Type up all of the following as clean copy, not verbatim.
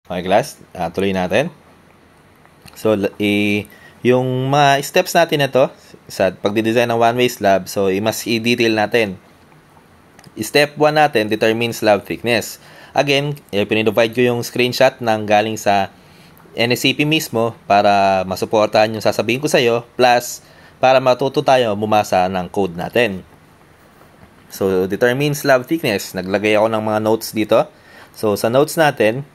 Okay, class, tuloy natin. So, yung mga steps natin na to sa pagdidesign ng one-way slab, so mas i-detail natin. Step 1 natin, determine slab thickness. Again, pinidovide ko yung screenshot ng galing sa NSCP mismo para masuportahan yung sasabihin ko sa'yo, plus para matuto tayo bumasa ng code natin. So, determine slab thickness. Naglagay ako ng mga notes dito. So, sa notes natin,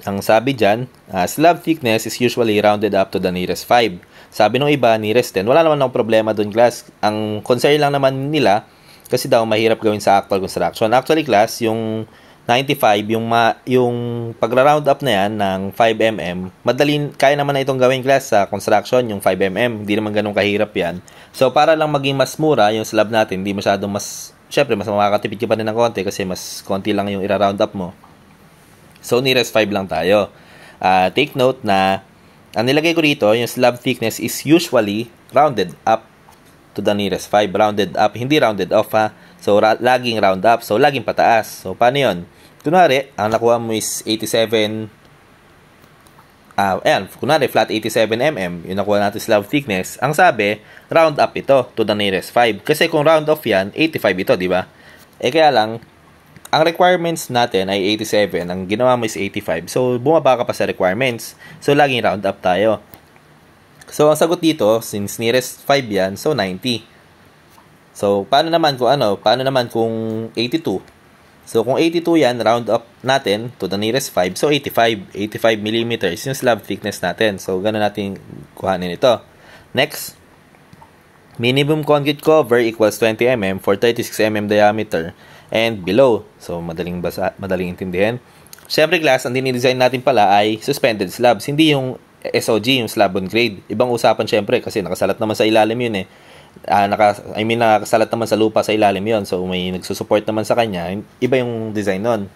ang sabi dyan, slab thickness is usually rounded up to the nearest 5. Sabi nung iba, nearest 10. Wala naman ng problema dun, class. Ang concern lang naman nila, kasi daw mahirap gawin sa actual construction. Actually, class, yung 95, yung pag-round up na yan ng 5mm, madali, kaya naman na itong gawin, class, sa construction, yung 5mm. Hindi naman ganun kahirap yan. So, para lang maging mas mura yung slab natin, hindi masyadong syempre, mas makakatipid ka pa rin ng konti kasi mas konti lang yung ira-round up mo. So, nearest 5 lang tayo. Take note na, ang nilagay ko rito, yung slab thickness is usually rounded up to the nearest 5. Rounded up, hindi rounded off, ha. So, laging round up. So, laging pataas. So, paano yun? Kunwari, ang nakuha mo is 87, kunwari, flat 87mm, yung nakuha natin slab thickness. Ang sabi, round up ito to the nearest 5. Kasi kung round off yan, 85 ito, di ba? Kaya lang, ang requirements natin ay 87. Ang ginawa mo is 85. So, bumaba ka pa sa requirements. So, laging round up tayo. So, ang sagot dito, since nearest 5 yan, so 90. So, paano naman kung 82? So, kung 82 yan, round up natin to the nearest 5. So, 85 mm yung slab thickness natin. So, gano'n natin kuhanin ito. Next, minimum concrete cover equals 20 mm for 36 mm diameter and below. So, madaling intindihan. Siyempre, class, ang dinidesign natin pala ay suspended slabs. Hindi yung SOG, yung slab on grade. Ibang usapan, siyempre, kasi nakasalat naman sa ilalim yun eh. Nakasalat naman sa lupa sa ilalim yun. So, may nagsusupport naman sa kanya. Iba yung design nun.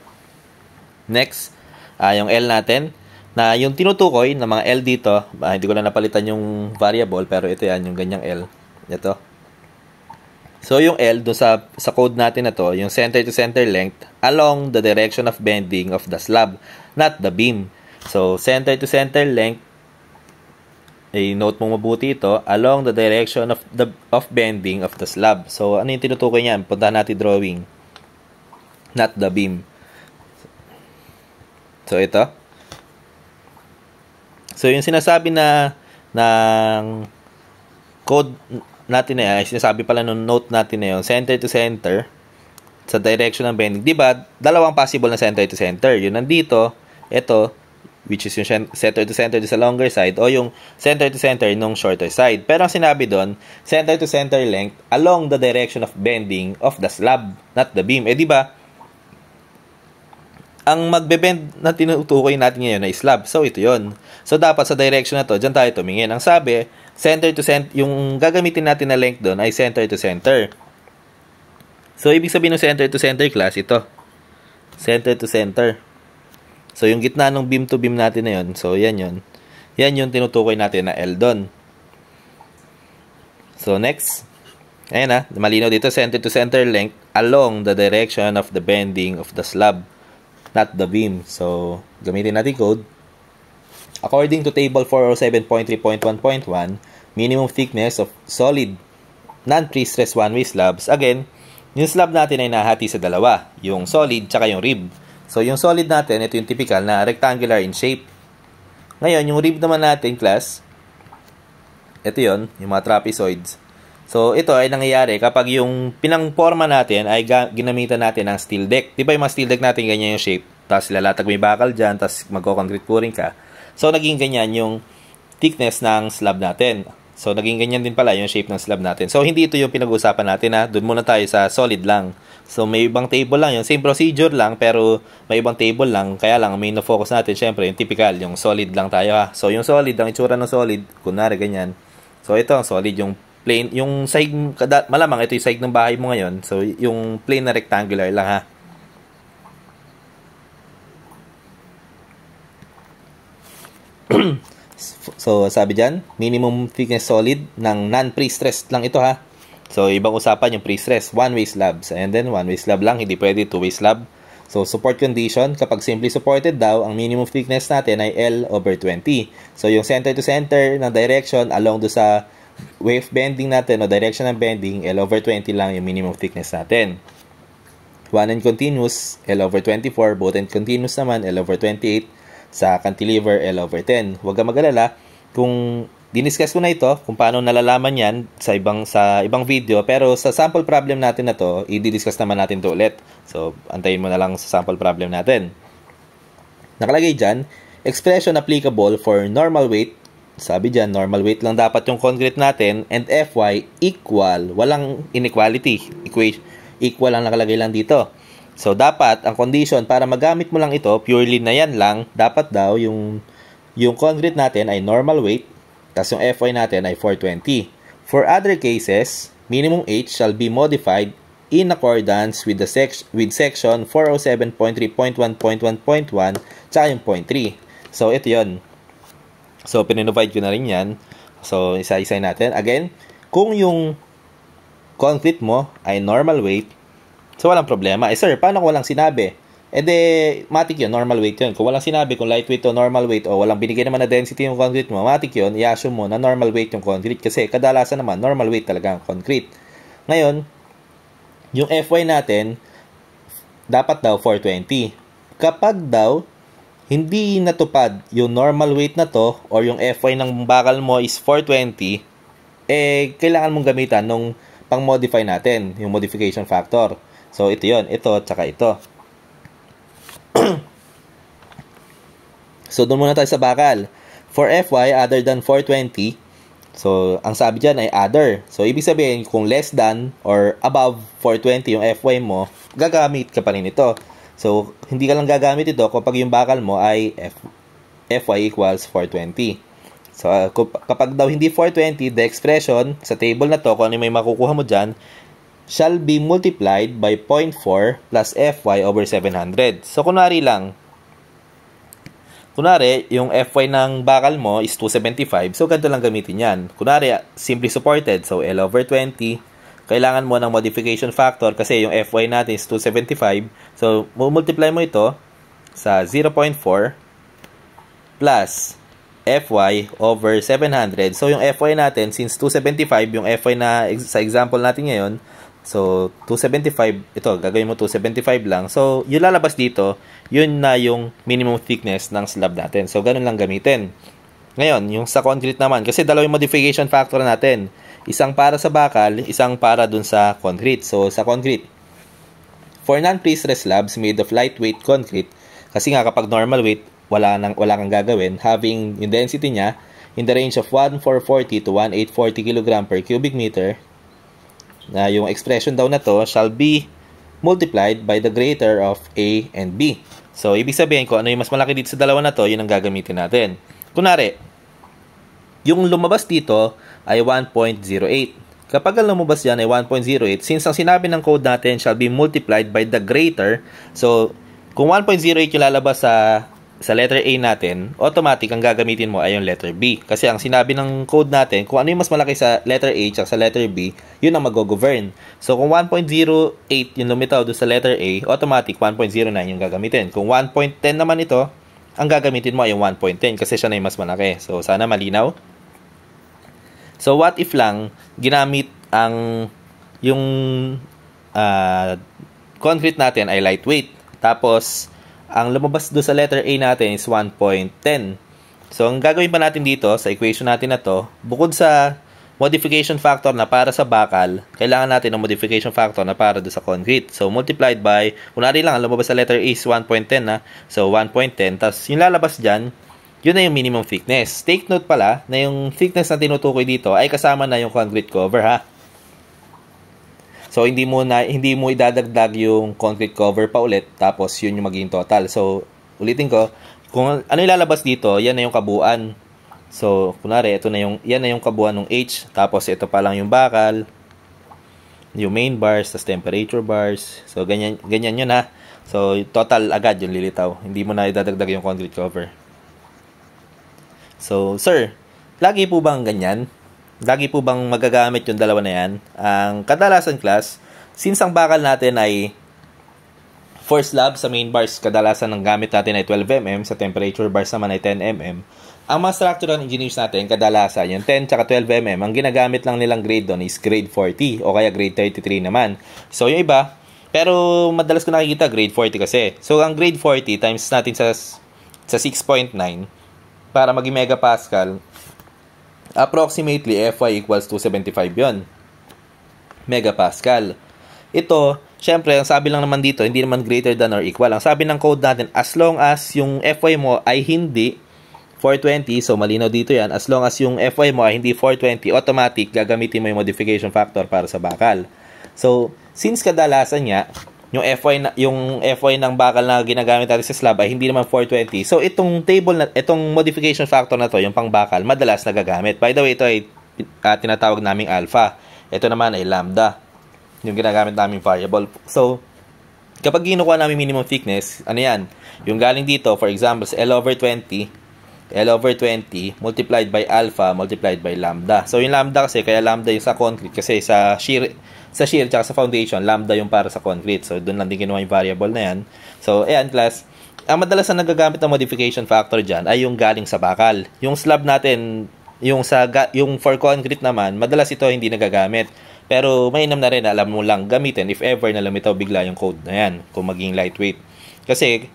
Next, yung L natin. Na yung tinutukoy na mga L dito, hindi ko na napalitan yung variable, pero ito yan, yung ganyang L. Ito. So, yung L, doon sa code natin na to, yung center to center length along the direction of bending of the slab, not the beam. So, center to center length, note mong mabuti ito, along the direction of bending of the slab. So, ano yung tinutukoy niyan? Puntahan natin drawing. Not the beam. So, ito. So, yung sinasabi ng code natin na yan, sinasabi pala nung note natin na yun, center to center sa direction ng bending. Diba, dalawang possible na center to center. Yun nandito, ito, which is yung center to center sa longer side o yung center to center nung shorter side. Pero ang sinabi doon, center to center length along the direction of bending of the slab, not the beam. Diba, ang magbe-bend na tinutukoy natin ngayon ay slab. So, ito yon. So, dapat sa direction na to, dyan tayo tumingin. Ang sabi, center to center, yung gagamitin natin na length doon ay center to center. So, ibig sabihin ng center to center, class, ito. Center to center. So, yung gitna ng beam to beam natin na yun. So, yan yun. Yan yung tinutukoy natin na L doon. So, next. Ayan malinaw dito, center to center length along the direction of the bending of the slab, not the beam. So, gamitin natin code. According to table 407.3.1.1, minimum thickness of solid non-pre-stressed one-way slabs. Again, yung slab natin ay nahati sa dalawa, yung solid tsaka yung rib. So, yung solid natin, ito yung typical na rectangular in shape. Ngayon, yung rib naman natin, class, ito yon, yung mga trapezoids. So, ito ay nangyayari kapag yung pinangporma natin ay ginamitan natin ng steel deck. Di ba yung mga steel deck natin ganyan yung shape? Tapos lalatag may bakal dyan, tapos magko-concrete pouring ka. So, naging ganyan yung thickness ng slab natin. So, naging ganyan din pala yung shape ng slab natin. So, hindi ito yung pinag-uusapan natin ha. Doon muna tayo sa solid lang. So, may ibang table lang yun. Same procedure lang, pero may ibang table lang. Kaya lang, main na focus natin, syempre, yung typical, yung solid lang tayo ha. So, yung solid, ang itsura ng solid, kunwari ganyan. So, ito ang solid, yung plain, yung side, malamang ito yung side ng bahay mo ngayon. So, yung plain na rectangular lang ha. So, sabi dyan, minimum thickness solid ng non-pre-stressed lang ito ha. So, ibang usapan yung pre-stress, one-way slabs. And then, one-way slab lang, hindi pwede two-way slab. So, support condition, kapag simply supported daw, ang minimum thickness natin ay L/20. So, yung center to center ng direction along do sa wave bending natin o direction ng bending, L/20 lang yung minimum thickness natin. One end continuous, L/24. Both end continuous naman, L/28. Sa cantilever, L/10. Huwag ka mag-alala. Kung diniscuss ko na ito, kung paano nalalaman yan sa ibang video, pero sa sample problem natin na to, i-discuss naman natin to ulit. So, antayin mo na lang sa sample problem natin. Nakalagay dyan, expression applicable for normal weight. Sabi dyan, normal weight lang dapat yung concrete natin, and Fy equal. Walang inequality. Equal lang nakalagay lang dito. So, dapat, ang condition para magamit mo lang ito, purely na yan lang, dapat daw yung concrete natin ay normal weight, tapos yung Fy natin ay 420. For other cases, minimum H shall be modified in accordance with section 407.3.1.1.1 tsaka yung 0.3. So, ito yun. So, pininovide ko na rin yan. So, isa-isa natin. Again, kung yung concrete mo ay normal weight, so walang problema. Sir, paano kung walang sinabi? Matik yun, normal weight yun. Kung walang sinabi, kung lightweight o normal weight, o walang binigay naman na density yung concrete mo, matik yun, i-assume mo na normal weight yung concrete. Kasi kadalasan naman, normal weight talaga ang concrete. Ngayon, yung Fy natin, dapat daw 420. Kapag daw, hindi natupad yung normal weight na to, or yung Fy ng bakal mo is 420, kailangan mong gamitan nung pang-modify natin, yung modification factor. So, ito yun. Ito, tsaka ito. So, doon muna tayo sa bakal. For Fy, other than 420, so, ang sabi dyan ay other. So, ibig sabihin, kung less than or above 420 yung Fy mo, gagamit ka pa rin ito. So, hindi ka lang gagamit ito kapag yung bakal mo ay Fy equals 420. So, kapag daw hindi 420, the expression sa table na to, kung ano may makukuha mo dyan, shall be multiplied by 0.4 plus Fy over 700. So, kunwari, yung Fy ng bakal mo is 275. So, ganito lang gamitin yan. Kunwari, simply supported. So, L/20. Kailangan mo ng modification factor kasi yung Fy natin is 275. So, multiply mo ito sa 0.4 plus Fy over 700. So, yung Fy natin, since 275, yung Fy na sa example natin ngayon, so, 275, ito, gagawin mo 275 lang. So, yung lalabas dito, yun na yung minimum thickness ng slab natin. So, ganun lang gamitin. Ngayon, yung sa concrete naman, kasi dalawang modification factor natin. Isang para sa bakal, isang para dun sa concrete. So, sa concrete, for non-prestressed slabs made of lightweight concrete, kasi nga kapag normal weight, wala kang gagawin, having yung density niya in the range of 1,440 to 1,840 kg per cubic meter, na yung expression daw na to shall be multiplied by the greater of A and B. So, ibig sabihin ko, ano yung mas malaki dito sa dalawa na to, yun ang gagamitin natin. Kunwari, yung lumabas dito ay 1.08. Kapag ang lumabas dyan ay 1.08, since ang sinabi ng code natin shall be multiplied by the greater, so, kung 1.08 yung lalabas sa letter A natin, automatic ang gagamitin mo ay yung letter B. Kasi ang sinabi ng code natin, kung ano yung mas malaki sa letter A at sa letter B, yun ang mag-govern. So, kung 1.08 yung lumitaw doon sa letter A, automatic 1.09 yung gagamitin. Kung 1.10 naman ito, ang gagamitin mo ay yung 1.10 kasi siya na yung mas malaki. So, sana malinaw. So, what if lang ginamit yung concrete natin ay lightweight. Tapos, ang lumabas doon sa letter A natin is 1.10. So, ang gagawin pa natin dito sa equation natin na to, bukod sa modification factor na para sa bakal, kailangan natin ng modification factor na para doon sa concrete. So, multiplied by, kunwari lang, ang lumabas sa letter A is 1.10 na. So, 1.10. Tapos, yung lalabas dyan, yun na yung minimum thickness. Take note pala na yung thickness na tinutukoy dito ay kasama na yung concrete cover, ha? So, hindi mo idadagdag yung concrete cover pa ulit, tapos yun yung magiging total. So, ulitin ko, kung ano ilalabas dito, yan na yung kabuuan. So, kunwari, yan na yung kabuuan ng H, tapos ito pa lang yung bakal, yung main bars, tas temperature bars. So, ganyan yun, ha. So, total agad yung lilitaw. Hindi mo na idadagdag yung concrete cover. So, sir, lagi po bang ganyan? Lagi po bang magagamit yung dalawa na yan? Ang kadalasan class, since ang bakal natin ay For slab, sa main bars, kadalasan ng gamit natin ay 12mm, sa temperature bars naman ay 10mm. Ang mga structural engineers natin, kadalasan, yung 10 tsaka 12mm, ang ginagamit lang nilang grade doon is grade 40 o kaya grade 33 naman. So, yung iba, pero madalas ko nakikita grade 40 kasi. So, ang grade 40 times natin sa 6.9 para maging megapascal, approximately Fy equals 275 yon megapascal. Ito, syempre, ang sabi lang naman dito, hindi naman greater than or equal. Ang sabi ng code natin, as long as yung Fy mo ay hindi 420, so malinaw dito yan, as long as yung Fy mo ay hindi 420, automatic, gagamitin mo yung modification factor para sa bakal. So, since kadalasan niya, yung Fy ng bakal na ginagamit natin sa slab ay hindi naman 420. So, itong modification factor na to, yung pang bakal, madalas nagagamit. By the way, ito ay tinatawag naming alpha. Ito naman ay lambda, yung ginagamit naming variable. So, kapag kinukuha namin minimum thickness, ano yan? Yung galing dito, for example, sa L over 20 multiplied by alpha multiplied by lambda. So, yung lambda kasi, kaya lambda yung sa concrete kasi sa shear tsaka sa foundation, lambda yung para sa concrete. So, doon lang din kinuha yung variable na yan. So, ayan class, ang madalas na nagagamit ng modification factor dyan ay yung galing sa bakal. Yung slab natin, yung for concrete naman, madalas ito hindi nagagamit. Pero mainam na rin, alam mo lang gamitin if ever na lumitaw bigla yung code na yan, kung maging lightweight. Kasi,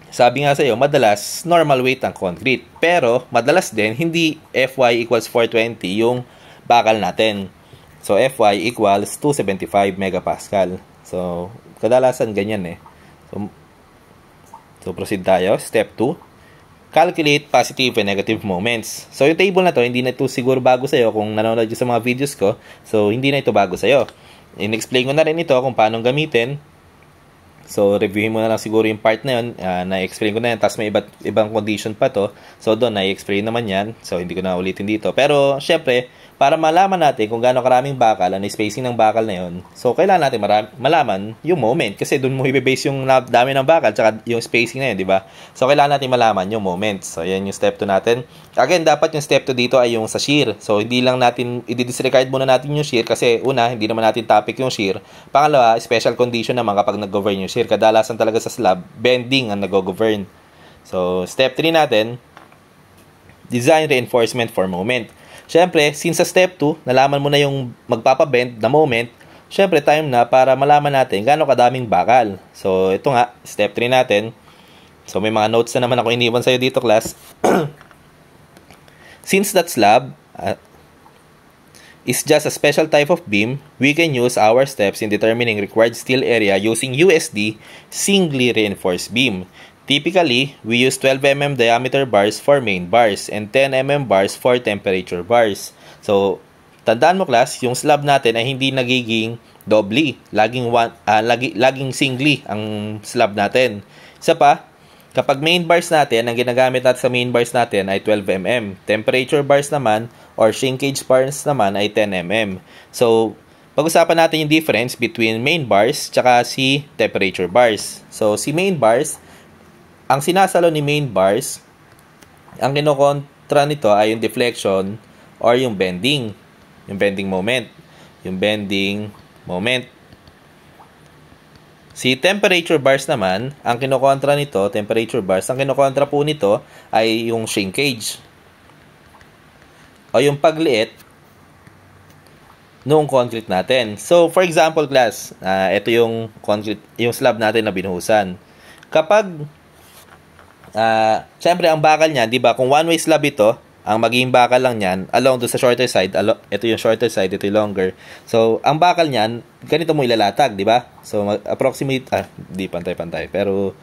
sabi nga sa'yo, madalas normal weight ang concrete. Pero, madalas din, hindi Fy equals 420 yung bakal natin. So, Fy equals 275 megapascal. So, kadalasan ganyan eh. So proceed tayo. Step 2. Calculate positive and negative moments. So, yung table na to, hindi na ito siguro bago sa'yo kung nanonood sa mga videos ko. So, hindi na ito bago sa'yo. In-explain ko na rin ito kung paano gamitin. So, reviewin mo na lang siguro yung part na yun. Na-explain ko na yan. Tapos may ibang condition pa to. So, doon, na-explain naman yan. So, hindi ko na ulitin dito. Pero, syempre, para malaman natin kung gaano karaming bakal, ano yung spacing ng bakal na yun. So, kailangan natin malaman yung moment. Kasi doon mo i-base yung dami ng bakal tsaka yung spacing na yun, di ba? So, kailangan natin malaman yung moment. So, yan yung step 2 natin. Again, dapat yung step 2 dito ay yung sa shear. So, hindi lang natin, i-disregard muna natin yung shear kasi una, hindi naman natin topic yung shear. Pangalawa, special condition naman kapag nag-govern yung shear. Kadalasan talaga sa slab, bending ang nag-govern. So, step 3 natin, design reinforcement for moment. Siyempre, since sa step 2, nalaman mo na yung magpapabend na moment, siyempre, time na para malaman natin gaano kadaming bakal. So, ito nga, step 3 natin. So, may mga notes na naman ako iniwan sa'yo dito, class. Since that slab is just a special type of beam, we can use our steps in determining required steel area using USD, singly reinforced beam. Typically, we use 12mm diameter bars for main bars and 10mm bars for temperature bars. So, tandaan mo class, yung slab natin ay hindi nagiging doubly. Laging singly ang slab natin. Isa pa, kapag main bars natin, ang ginagamit natin sa main bars natin ay 12mm. Temperature bars naman or shrinkage bars naman ay 10mm. So, pag-usapan natin yung difference between main bars tsaka si temperature bars. So, si main bars, ang sinasalo ni main bars, ang kinokontra nito ay yung deflection or yung bending. Yung bending moment. Yung bending moment. Si temperature bars naman, ang kinokontra nito, temperature bars, ang kinokontra po nito ay yung shrinkage. O yung pagliit noong concrete natin. So, for example, class, ito yung concrete, yung slab natin na binuhusan. Kapag syempre, ang bakal niyan, di ba, kung one-way slab ito, ang magiging bakal lang niyan, along doon sa shorter side, ito yung shorter side, ito yung longer. So, ang bakal niyan, ganito mo ilalatag, di ba? So, approximate, di pantay-pantay, pero,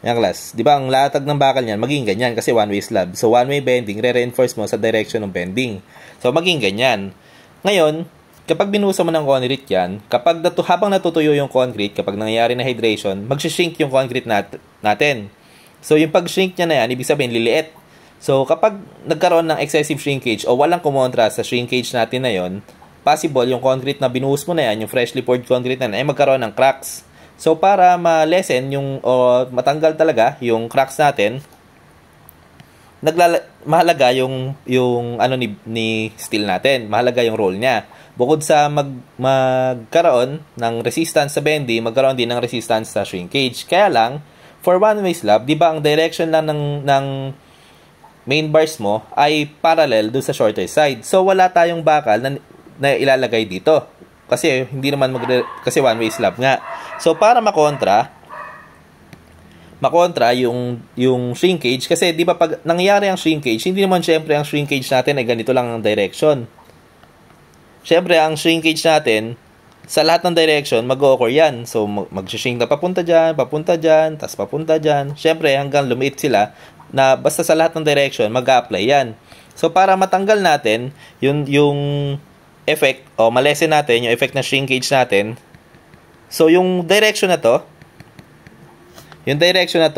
yan class, di ba, ang latag ng bakal niyan, magiging ganyan, kasi one-way slab. So, one-way bending, re-reinforce mo sa direction ng bending. So, magiging ganyan. Ngayon, kapag binuhusan mo ng concrete yan, habang natutuyo yung concrete, kapag nangyayari na hydration, mag-shrink yung concrete natin. So, yung pag-shrink niya na yan, ibig sabihin, liliit. So, kapag nagkaroon ng excessive shrinkage o walang kumontra sa shrinkage natin na yon, possible yung concrete na binuhos mo na yan, yung freshly poured concrete na yan, ay magkaroon ng cracks. So, para ma-lessen o matanggal talaga yung cracks natin, mahalaga yung ano ni steel natin. Mahalaga yung roll niya. bukod sa magkaroon ng resistance sa bending, magkaroon din ng resistance sa shrinkage. Kaya lang, for one-way slab, di ba ang direction lang ng main bars mo ay parallel doon sa shorter side. So, wala tayong bakal na ilalagay dito. Kasi hindi naman kasi one-way slab nga. So, para makontra yung shrinkage, kasi di ba pag nangyayari ang shrinkage, hindi naman syempre ang shrinkage natin ay ganito lang ang direction. Syempre, ang shrinkage natin, sa lahat ng direction, mag-o-occur yan. So, mag-shrink na papunta dyan, tas papunta dyan. Syempre, hanggang lumiit sila, na basta sa lahat ng direction, mag-a-apply yan. So, para matanggal natin, yung effect, o malesen natin, yung effect ng shrinkage natin, so, yung direction na to,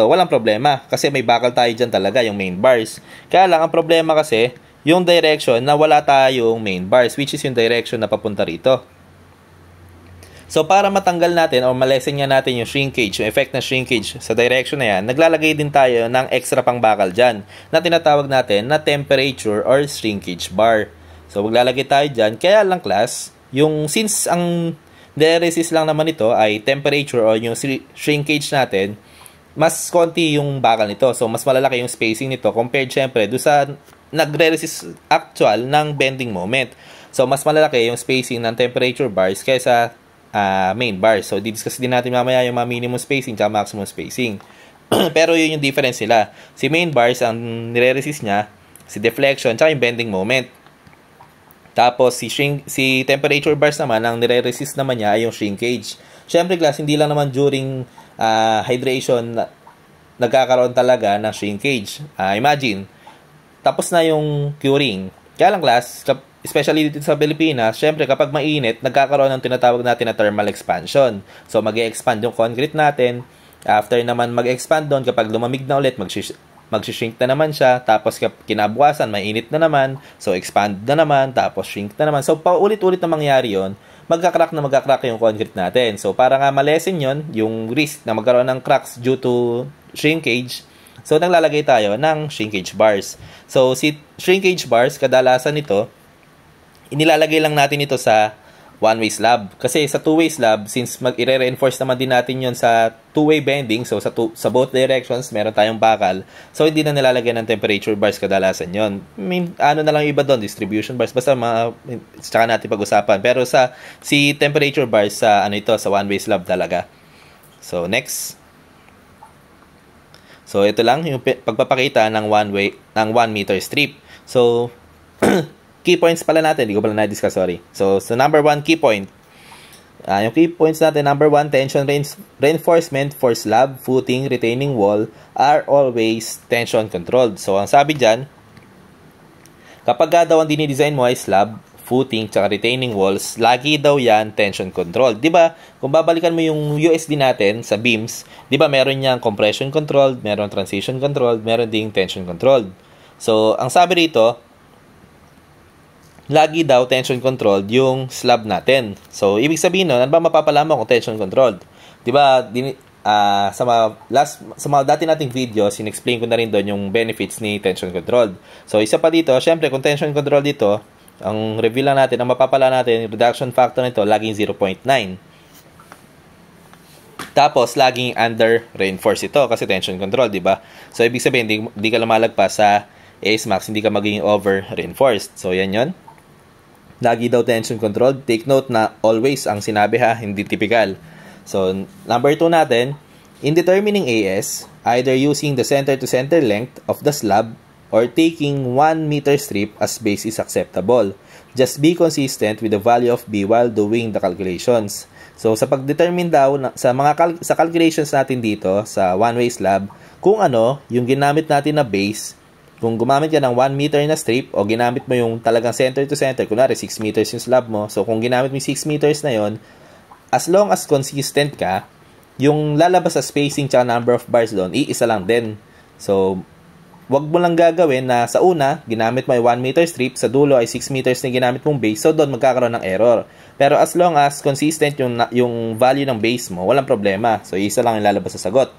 walang problema. Kasi may bakal tayo dyan talaga, yung main bars. Kaya lang, ang problema kasi, yung direction na wala tayong main bars, which is yung direction na papunta rito. So, para matanggal natin o malesen nga natin yung shrinkage, yung effect ng shrinkage sa direction na yan, naglalagay din tayo ng extra pang bakal dyan na tinatawag natin na temperature or shrinkage bar. So, maglalagay tayo dyan. Kaya lang, class, since ang resist lang naman ito ay temperature o yung shrinkage natin, mas konti yung bakal nito. So, mas malalaki yung spacing nito compared syempre do sa nagre-resist actual ng bending moment. So, mas malalaki yung spacing ng temperature bars kaysa main bars. So, didiscuss din natin mamaya yung mga minimum spacing at maximum spacing. Pero yun yung difference nila. Si main bars, ang nire-resist niya, si deflection, tsaka yung bending moment. Tapos, si temperature bars naman, ang nire-resist naman niya ay yung shrinkage. Siyempre, class, hindi lang naman during hydration nagkakaroon talaga ng shrinkage. Imagine, tapos na yung curing. Kaya lang, class, especially dito sa Pilipinas, syempre kapag mainit, nagkakaroon ng tinatawag natin na thermal expansion. So, mag-e-expand yung concrete natin. After naman mag-expand doon, kapag lumamig na ulit, mag-shrink na naman siya. Tapos, kinabukasan, mainit na naman. So, expand na naman. Tapos, shrink na naman. So, paulit-ulit na mangyari yon, magkakrak yung concrete natin. So, para nga malesen yon, yung risk na magkaroon ng cracks due to shrinkage, so, naglalagay tayo ng shrinkage bars. So, si shrinkage bars, kadalasan nito, inilalagay lang natin ito sa one-way slab. Kasi sa two-way slab, since i-reinforce naman din natin yon sa two-way bending, so sa both directions, meron tayong bakal. So, hindi na nilalagay ng temperature bars kadalasan yon. Ano na lang iba doon, distribution bars. Basta tsaka natin pag-usapan. Pero si temperature bars sa sa one-way slab talaga. So, next. So, ito lang yung pagpapakita ng 1 meter strip. So, key points pala natin. Hindi ko pala na-discuss, sorry. So, number 1 key point. Yung key points natin, number 1, tension reinforcement for slab, footing, retaining wall are always tension controlled. So, ang sabi dyan, kapag daw ang dinidesign mo ay slab, footing, tsaka retaining walls, lagi daw yan tension controlled. Diba, kung babalikan mo yung USD natin sa beams, diba meron niyang compression controlled, meron transition controlled, meron ding tension controlled. So, ang sabi rito, lagi daw tension controlled yung slab natin. So, ibig sabihin nun, ano ba mapapala mo kung tension controlled? Diba, sa mga dati nating videos, in-explain ko na rin doon yung benefits ni tension controlled. So, isa pa dito, syempre, kung tension controlled dito, ang reveal lang natin, ang mapapala natin, reduction factor nito, laging 0.9. Tapos, laging under reinforce ito kasi tension control, di ba? So, ibig sabihin, di ka lumalagpas sa AS max, hindi ka magiging over reinforced. So, yan yon. Lagi daw tension control. Take note na always ang sinabi ha, hindi typical. So, number 2 natin, in determining AS, either using the center to center length of the slab or taking 1 meter strip as base is acceptable. Just be consistent with the value of B while doing the calculations. So, sa pag-determine daw, sa calculations natin dito, sa one-way slab, kung ano, yung ginamit natin na base, kung gumamit ka ng 1 meter na strip, o ginamit mo yung talagang center to center, kunwari 6 meters yung slab mo, so kung ginamit mo yung 6 meters na yon, as long as consistent ka, yung lalabas sa spacing tsaka number of bars doon, iisa lang din. So, wag mo lang gagawin na sa una, ginamit mo ay 1 meter strip, sa dulo ay 6 meters na ginamit mong base, so doon magkakaroon ng error. Pero as long as consistent yung value ng base mo, walang problema. So, isa lang yung lalabas sa sagot.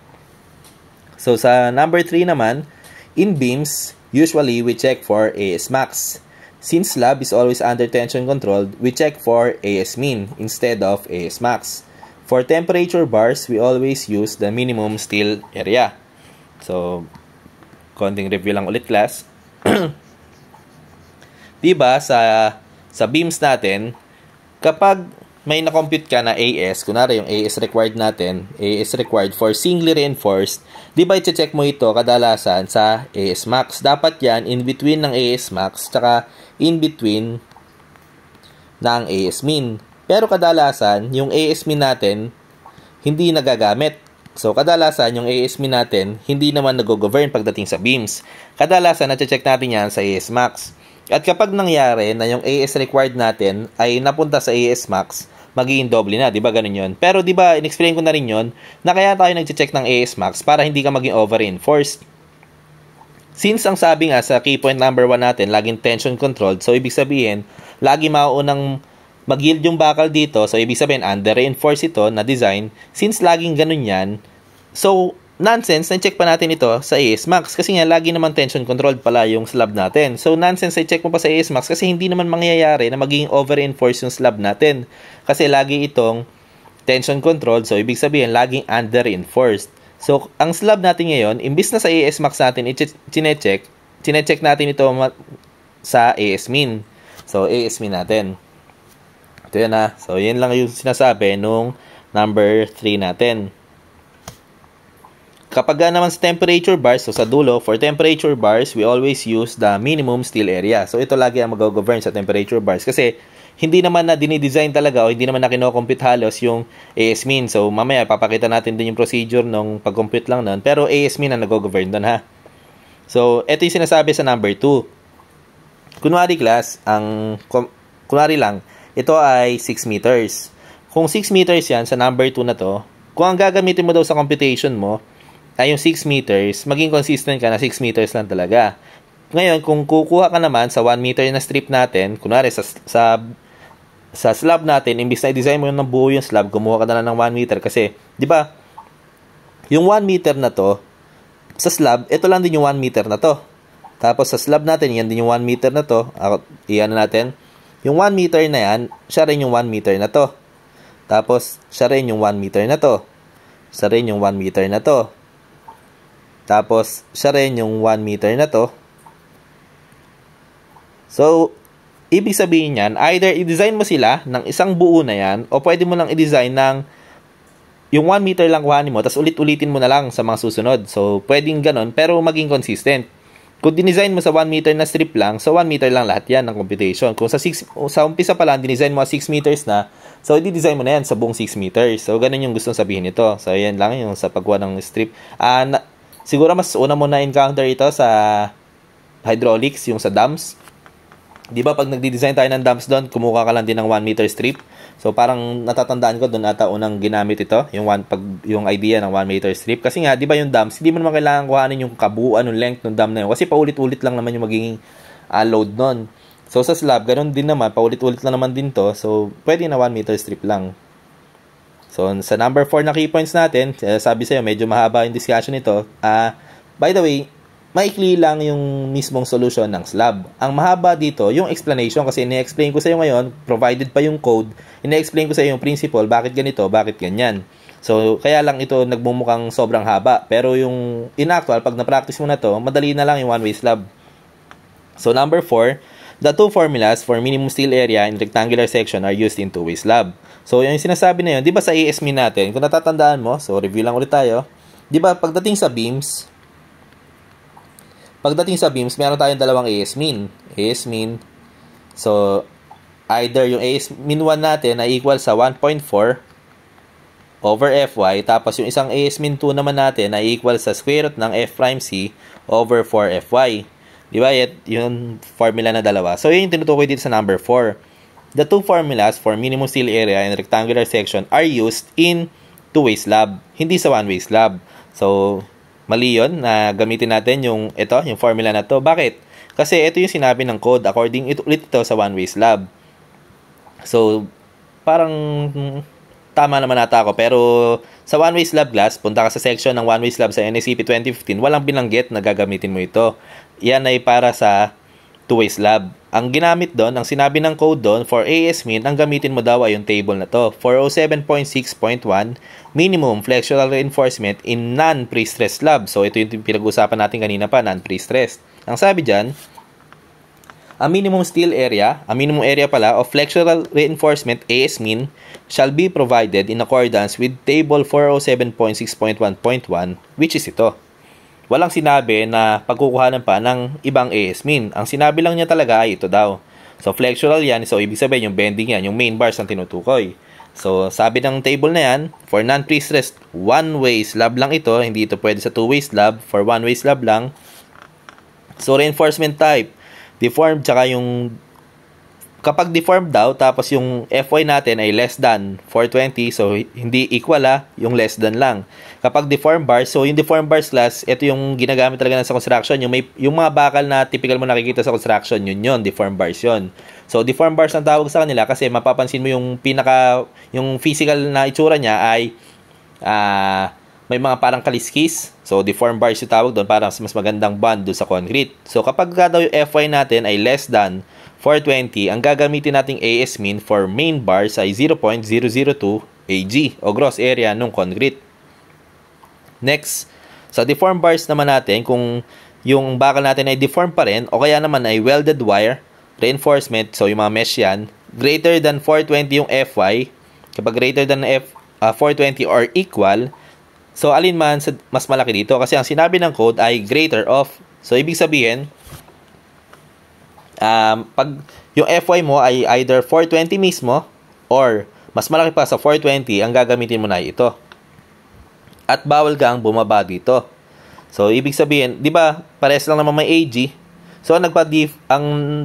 So, sa number 3 naman, in beams, usually we check for AS max. Since slab is always under tension controlled, we check for AS min instead of AS max. For temperature bars, we always use the minimum steel area. So, konting review lang ulit, class. Diba, sa beams natin, kapag may na-compute ka na AS, kunwari yung AS required natin, AS required for singly reinforced, di ba i-check mo ito kadalasan sa AS max? Dapat yan in between ng AS max tsaka in between ng AS min. Pero kadalasan, yung AS min natin, hindi nagagamit. So, kadalasan, yung AS min natin, hindi naman nag-govern pagdating sa beams. Kadalasan, na-check natin yan sa AS max. At kapag nangyari na yung AS required natin ay napunta sa AS max, magiging doble na, di ba ganun yun? Pero di ba, in-explain ko na rin yun, na kaya tayo nag-check ng AS max para hindi ka maging over-reinforced. Since ang sabi nga sa key point number 1 natin, laging tension controlled, so ibig sabihin, lagi mauunang mag-yield yung bakal dito, so ibig sabihin, under-reinforced ito na design. Since laging ganun yan, so, nonsense, na-check pa natin ito sa AS max kasi nga lagi naman tension controlled pala yung slab natin. So nonsense, i-check mo pa sa AS max kasi hindi naman mangyayari na maging over-reinforced yung slab natin. Kasi lagi itong tension controlled, so ibig sabihin laging under-reinforced. So ang slab natin ngayon, imbis na sa AS max natin chinecheck natin ito sa AS min. So AS min natin. Ito yan na. So yan lang yung sinasabi nung number 3 natin. Kapag naman sa temperature bars, so sa dulo, for temperature bars, we always use the minimum steel area. So ito lagi ang mag-govern sa temperature bars kasi hindi naman na dinidesign talaga o hindi naman na kino-compute halos yung AS min. So mamaya papakita natin din yung procedure nung pag-compute lang nun. Pero AS min ang nag-govern doon, ha. So ito yung sinasabi sa number 2. Kunwari class, kunwari lang, ito ay 6 meters. Kung 6 meters yan sa number 2 na to, kung ang gagamitin mo daw sa computation mo ay yung 6 meters, maging consistent ka na 6 meters lang talaga. Ngayon, kung kukuha ka naman sa 1 meter na strip natin, kunwari sa slab natin, imbis na i-design mo yung buo yung slab, kumuha ka na lang ng 1 meter kasi, di ba, yung 1 meter na to, sa slab, ito lang din yung 1 meter na to. Tapos sa slab natin, yan din yung 1 meter na to. Iyan natin. Yung 1 meter na yan, siya rin yung 1 meter na to. Tapos, siya rin yung 1 meter na to. Siya rin yung 1 meter na to. Tapos, siya rin yung 1 meter na to. So, ibig sabihin yan, either i-design mo sila ng isang buo na yan, o pwede mo lang i-design ng yung 1 meter lang kuhanin mo, tapos ulit-ulitin mo na lang sa mga susunod. So, pwedeng ganon, pero maging consistent. Kung dinesign mo sa 1 meter na strip lang, so 1 meter lang lahat yan ng computation. Kung sa umpisa pa lang, dinesign mo 6 meters na, so i-design mo na yan sa buong 6 meters. So, ganun yung gustong sabihin nito. So, yan lang yung sa pagkuha ng strip. Siguro mas una mo na-encounter ito sa hydraulics, yung sa dams. Di ba pag nagdi-design tayo ng dams doon, kumuha ka lang din ng 1 meter strip. So parang natatandaan ko doon ata unang ginamit ito, yung idea ng 1 meter strip. Kasi nga, di ba yung dams, hindi mo naman kailangan kuhanin yung kabuuan ng length ng dam na yun. Kasi paulit-ulit lang naman yung magiging load nun. So sa slab, ganun din naman, paulit-ulit lang naman din to. So pwede na 1 meter strip lang. So, sa number 4 na key points natin, sabi sa'yo, medyo mahaba yung discussion nito. By the way, maikli lang yung mismong solution ng slab. Ang mahaba dito, yung explanation, kasi ine-explain ko sa'yo ngayon, provided pa yung code, ine-explain ko sa'yo yung principle, bakit ganito, bakit ganyan. So, kaya lang ito nagmumukhang sobrang haba. Pero yung in actual, pag na-practice mo na to, madali na lang yung one-way slab. So, number 4, the two formulas for minimum steel area in rectangular section are used in two-way slab. So, yung sinasabi na yun, di ba sa AS min natin, kung natatandaan mo, so review lang ulit tayo, di ba pagdating sa beams, meron tayong dalawang AS min. AS min, so, either yung AS min 1 natin ay equal sa 1.4 over Fy, tapos yung isang AS min 2 naman natin ay equal sa square root ng F prime C over 4Fy. Di ba? Yung formula na dalawa. So, yun yung tinutukoy dito sa number 4. The two formulas for minimum steel area and rectangular section are used in two-way slab, hindi sa one-way slab. So, mali yun na gamitin natin yung formula na to. Bakit? Kasi ito yung sinabi ng code according ulit ito sa one-way slab. So, parang tama naman nata ako. Pero sa one-way slab class, punta ka sa section ng one-way slab sa NACP 2015, walang binanggit na gagamitin mo ito. Yan ay para sa two-way slab. Ang ginamit doon, ang sinabi ng code doon, for AS-min, ang gamitin mo daw ay yung table na to. 407.6.1, minimum flexural reinforcement in non-pre-stressed slab. So, ito yung pinag-usapan natin kanina pa, non-pre-stressed. Ang sabi dyan, a minimum steel area, a minimum area pala, of flexural reinforcement AS-min shall be provided in accordance with table 407.6.1.1, which is ito. Walang sinabi na pagkukuhanan pa ng ibang AS-min. Ang sinabi lang niya talaga ay ito daw. So, flexural yan. So, ibig sabihin yung bending yan, yung main bars ang tinutukoy. So, sabi ng table na yan, for non-pre-stressed one-way slab lang ito. Hindi ito pwede sa two-way slab. For one-way slab lang. So, reinforcement type, deformed, tsaka yung kapag deformed daw, tapos yung FY natin ay less than 420, so hindi equal yung less than lang. Kapag deformed bars, so yung deformed bars class, ito yung ginagamit talaga sa construction, yung mga bakal na typical mo nakikita sa construction, yun, deformed bars yun. So deformed bars ang tawag sa kanila kasi mapapansin mo yung yung physical na itsura niya ay may mga parang kaliskis. So deformed bars yung tawag doon para mas magandang bond doon sa concrete. So kapag daw yung FY natin ay less than 420, ang gagamitin nating AS-min for main bars ay 0.002 AG o gross area ng concrete. Next, sa deformed bars naman natin, kung yung bakal natin ay deformed pa rin o kaya naman ay welded wire reinforcement, so yung mga mesh yan, greater than 420 yung FY, kapag greater than 420 or equal, so alin man mas malaki dito kasi ang sinabi ng code ay greater of. So ibig sabihin, pag yung FY mo ay either 420 mismo or mas malaki pa sa 420, ang gagamitin mo na ito. At bawal kang bumaba dito. So, ibig sabihin, di ba, pares lang naman may AG. So, ang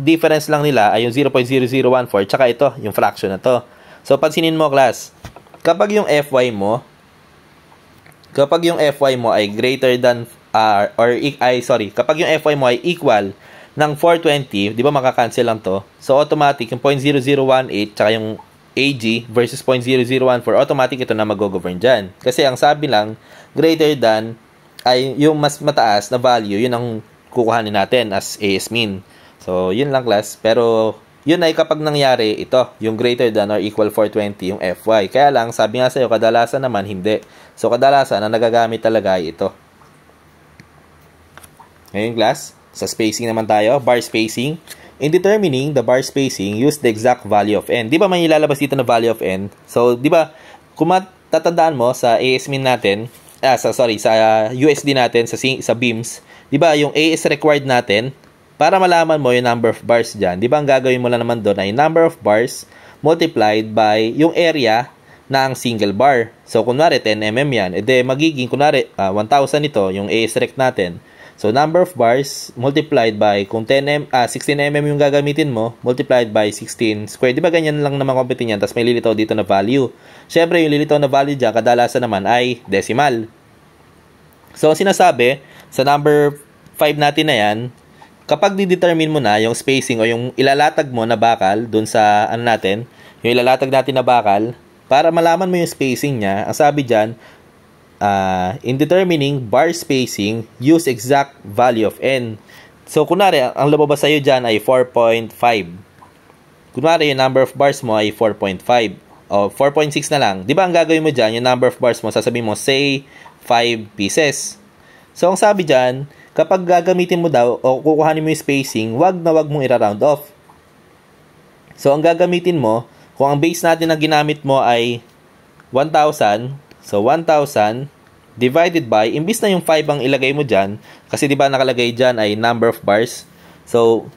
difference lang nila ay yung 0.0014 tsaka ito, yung fraction na to. So, pansinin mo, class, kapag yung FY mo ay greater than, kapag yung FY mo ay equal ng 420, di ba makakancel lang to? So, automatic, yung 0.0018, tsaka yung AG versus 0.0014, automatic ito na mag-govern dyan. Kasi ang sabi lang, greater than, ay yung mas mataas na value, yun ang kukuhanin natin as AS-min. So, yun lang class. Pero, yun ay kapag nangyari ito, yung greater than or equal 420, yung FY. Kaya lang, sabi nga sa'yo, kadalasan naman, hindi. So, kadalasan, ang nagagamit talaga ay ito. Ngayon class, sa spacing naman tayo, bar spacing. In determining the bar spacing, use the exact value of n. Di ba may ilalabas dito na value of n? So, di ba, kung matatandaan mo sa AS-min natin, sa USD natin, sa beams, di ba, yung A is required natin, para malaman mo yung number of bars dyan, di ba, ang gagawin mo lang naman doon ay number of bars multiplied by yung area ng single bar. So, kunwari, 10 mm yan, edi magiging, kunwari, 1,000 ito, yung A is rect natin. So, number of bars multiplied by, kung 16 mm yung gagamitin mo, multiplied by 16 square. Di ba ganyan lang naman computing yan? Tapos may lilitaw dito na value. Siyempre, yung lilitaw na value dyan, kadalasan naman ay decimal. So, sinasabi, sa number 5 natin na yan, kapag di-determine mo na yung spacing o yung ilalatag mo na bakal dun sa, yung ilalatag natin na bakal, para malaman mo yung spacing niya, ang sabi dyan, in determining bar spacing, use exact value of n. So, kunwari, ang lumabas sa'yo dyan ay 4.5. Kunwari, yung number of bars mo ay 4.5. O, 4.6 na lang. Di ba, ang gagawin mo dyan, yung number of bars mo, sasabihin mo, say, 5 pieces. So, ang sabi dyan, kapag gagamitin mo daw, o kukuhanin mo yung spacing, wag mong i-round off. So, ang gagamitin mo, kung ang base natin na ginamit mo ay 1,000, so, 1,000 divided by, imbis na yung 5 ang ilagay mo dyan, kasi di ba nakalagay dyan ay number of bars. So,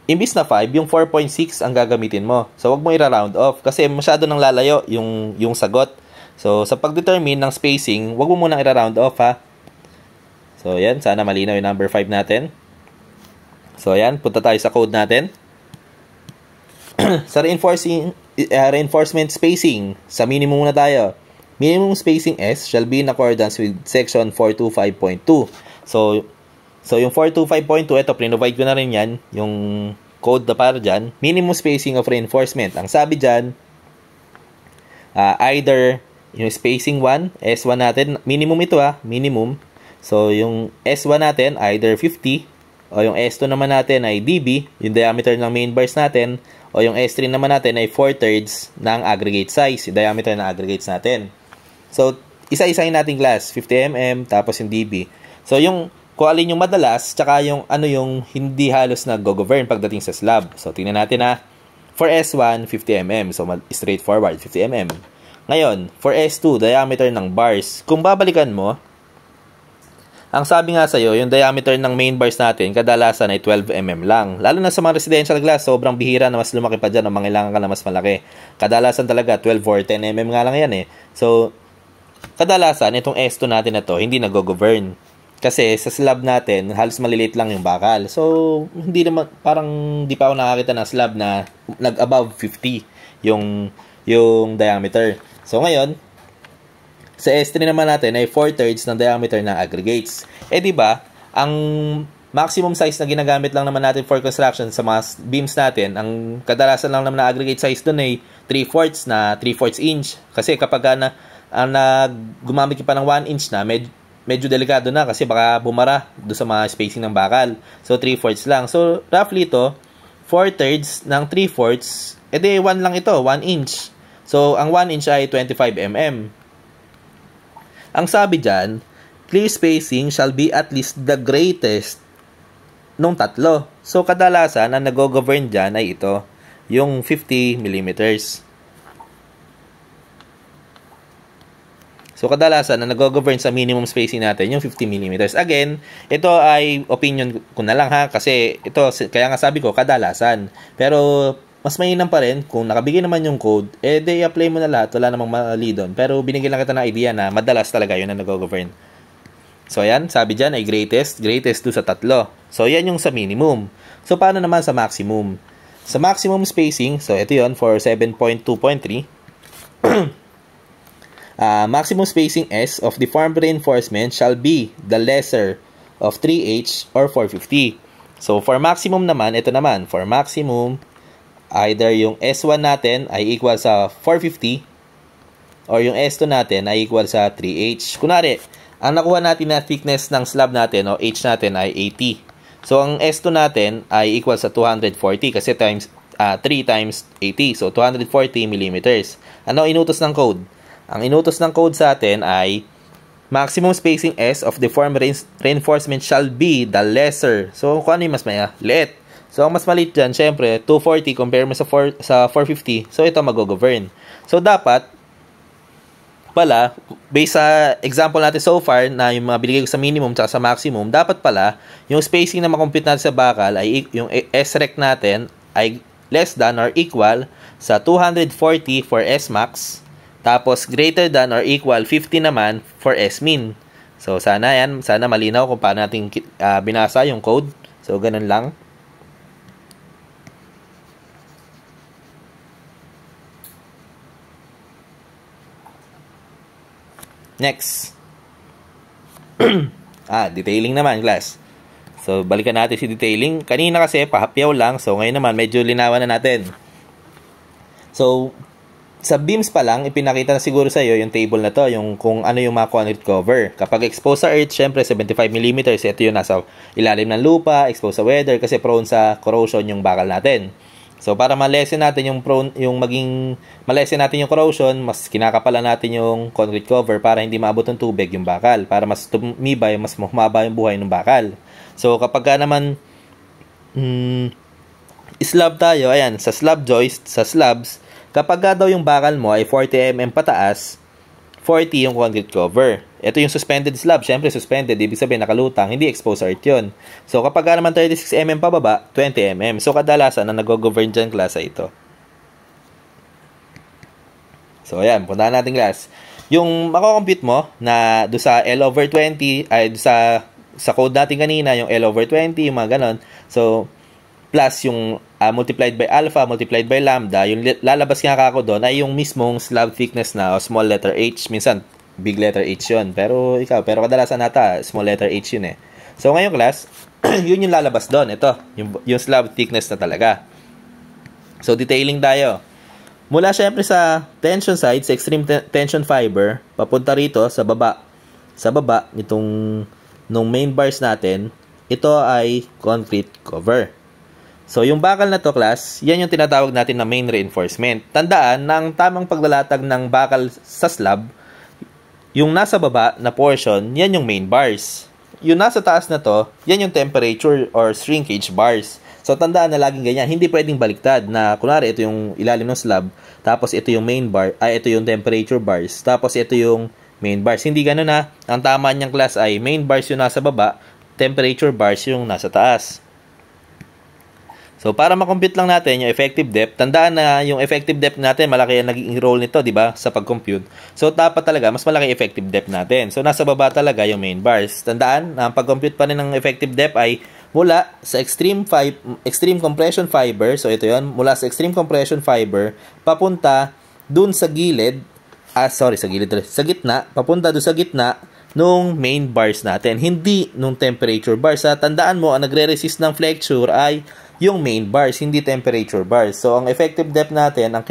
imbis na 5, yung 4.6 ang gagamitin mo. So, wag mo i-round off kasi masyado nang lalayo yung sagot. So, sa pag-determine ng spacing, wag mo munang i-round off ha. So, yan. Sana malinaw yung number 5 natin. So, yan. Punta tayo sa code natin. Sa reinforcement spacing, sa minimum na tayo. Minimum spacing S shall be in accordance with section 425.2. So yung 425.2, ito, prinovide ko na rin yan, yung code na para dyan. Minimum spacing of reinforcement. Ang sabi dyan, either yung spacing 1, S1 natin, minimum ito minimum. So yung S1 natin, either 50 O yung S2 naman natin ay dB, yung diameter ng main bars natin. O yung S3 naman natin ay 4/3 ng aggregate size, yung diameter ng aggregates natin. So, isa-isahin natin class, 50 mm, tapos yung dB. So, yung kung alin yung madalas, tsaka yung ano yung hindi halos nag-govern pagdating sa slab. So, tingnan natin na. For S1, 50 mm. So, straightforward, 50 mm. Ngayon, for S2, diameter ng bars. Kung babalikan mo, ang sabi nga sa'yo, yung diameter ng main bars natin, kadalasan ay 12 mm lang. Lalo na sa mga residential glass, sobrang bihira na mas lumaki pa dyan o mangailangan ka na mas malaki. Kadalasan talaga, 12 or 10 mm nga lang yan eh. So, kadalasan, itong S2 natin na to, hindi nag-govern. Kasi sa slab natin, halos maliliit lang yung bakal. So, hindi naman, parang di pa ako nakakita ng slab na nag-above 50 yung diameter. So, ngayon, sa S3 naman natin ay 4/3 ng diameter ng aggregates. Eh di ba, ang maximum size na ginagamit lang naman natin for construction sa mga beams natin, ang kadalasan lang naman na aggregate size doon ay 3/4 na 3/4 inch. Kasi kapag gumamit ka pa ng 1 inch na, medyo delikado na kasi baka bumara doon sa mga spacing ng bakal. So 3/4 lang. So roughly ito, 4/3 ng 3/4, edi 1 lang ito, 1 inch. So ang 1 inch ay 25 mm. Ang sabi dyan, clear spacing shall be at least the greatest nung tatlo. So, kadalasan, ang nag-govern dyan ay ito, yung 50 mm. So, kadalasan, ang nag-govern sa minimum spacing natin, yung 50 mm. Again, ito ay opinion ko na lang ha, kasi ito, kaya nga sabi ko, kadalasan. Pero, mas mainam pa rin, kung nakabigay naman yung code, apply mo na lahat, wala namang mali doon. Pero binigyan lang kita ng idea na madalas talaga yun na nag-govern. So ayan, sabi dyan ay greatest do sa tatlo. So yan yung sa minimum. So paano naman sa maximum? Sa maximum spacing, so ito yun for 7.2.3. Maximum spacing S of the formed reinforcement shall be the lesser of 3H or 450. So for maximum naman, ito naman, for maximum, either yung S1 natin ay equal sa 450 or yung S2 natin ay equal sa 3H. Kunwari, ang nakuha natin na thickness ng slab natin o H natin ay 80. So, ang S2 natin ay equal sa 240 kasi 3 times 80. So, 240 millimeters. Ano inutos ng code? Ang inutos ng code sa atin ay maximum spacing S of the formed reinforcement shall be the lesser. So, kung ano yung mas liit? So, ang mas maliit dyan, syempre, 240 compare mo sa 450. So, ito mag-govern. So, dapat, pala, based sa example natin so far, na yung mga binigay ko sa minimum at sa maximum, dapat pala, yung spacing na makompute natin sa bakal, ay yung S-rec natin, ay less than or equal sa 240 for S-max, tapos greater than or equal 50 naman for S-min. So, sana malinaw kung paano natin binasa yung code. So, ganun lang. Next. Detailing naman, class. So, balikan natin si detailing. Kanina kasi, pahapyaw lang. So, ngayon naman, medyo linawan na natin. So, sa beams pa lang, ipinakita na siguro sa iyo yung table na to, yung kung ano yung mga concrete cover. Kapag exposed sa earth, syempre, 75 mm. Ito yung nasa ilalim ng lupa, exposed sa weather, kasi prone sa corrosion yung bakal natin. So, para malesen natin yung malesen natin yung corrosion, mas kinakapalan natin yung concrete cover para hindi maabot ng tubig yung bakal. Para mas tumibay, mas humaba yung buhay ng bakal. So, kapag naman slab tayo, ayan, sa slab joist, sa slabs, kapag daw yung bakal mo ay 40 mm pataas, 40 yung concrete cover. Ito yung suspended slab. Siyempre, suspended. Ibig sabihin, nakalutang. Hindi exposed earth yun. So, kapag naman 36 mm pababa, 20 mm. So, kadalasan na nag-govern dyan class ay ito. So, ayan. Puntahan natin class. Yung makakompute mo na do sa L over 20, ay do sa code natin kanina, yung L over 20, yung mga ganon. So, plus yung multiplied by alpha, multiplied by lambda, yung lalabas nga ako doon ay yung mismong slab thickness na o small letter H. Minsan, big letter H yun. Pero kadalasan nata, small letter H yun eh. So, ngayong class, yun yung lalabas doon. Ito, yung slab thickness na talaga. So, detailing tayo. Mula syempre sa tension side, sa extreme tension fiber, papunta rito sa baba nung main bars natin, ito ay concrete cover. So, yung bakal na to, class, yan yung tinatawag natin na main reinforcement. Tandaan na ang tamang paglalatag ng bakal sa slab, yung nasa baba na portion, yan yung main bars. Yung nasa taas na to, yan yung temperature or shrinkage bars. So, tandaan na laging ganyan. Hindi pwedeng baliktad na, kunwari, ito yung ilalim ng slab, tapos ito yung main bar, ito yung temperature bars, tapos ito yung main bars. Hindi ganun na. Ang tama niyang class ay main bars yung nasa baba, temperature bars yung nasa taas. So, para makompute lang natin yung effective depth, tandaan na yung effective depth natin, malaki ang naging role nito, di ba, sa pag-compute. So, dapat talaga, mas malaki effective depth natin. So, nasa baba talaga yung main bars. Tandaan, ang pag-compute pa rin ng effective depth ay mula sa extreme compression fiber, so ito yon, mula sa extreme compression fiber, papunta dun sa gilid, sa gitna, papunta dun sa gitna nung main bars natin, hindi nung temperature bars. Tandaan mo, ang nagre-resist ng flexure ay yung main bars, hindi temperature bars. So, ang effective depth natin, ang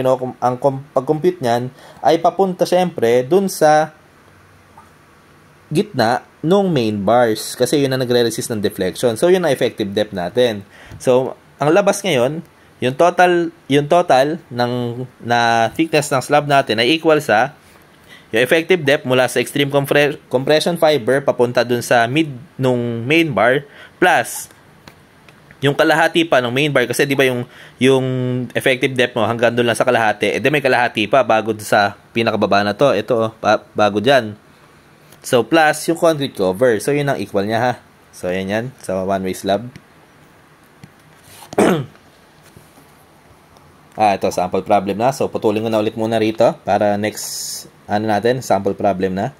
pag-compute niyan, ay papunta syempre dun sa gitna nung main bars. Kasi yun ang nagre-resist ng deflection. So, yun ang effective depth natin. So, ang labas ngayon, yung total na thickness ng slab natin ay equal sa yung effective depth mula sa extreme compression fiber papunta dun sa mid nung main bar plus yung kalahati pa ng main bar, kasi di ba yung effective depth mo hanggang doon lang sa kalahati, may kalahati pa bago sa pinakababa na to. Ito bago dyan. So plus yung concrete cover. So yun ang equal niya, ha. So yan sa one-way slab. Ito sample problem na. So putulin ko na ulit muna rito para next natin sample problem na.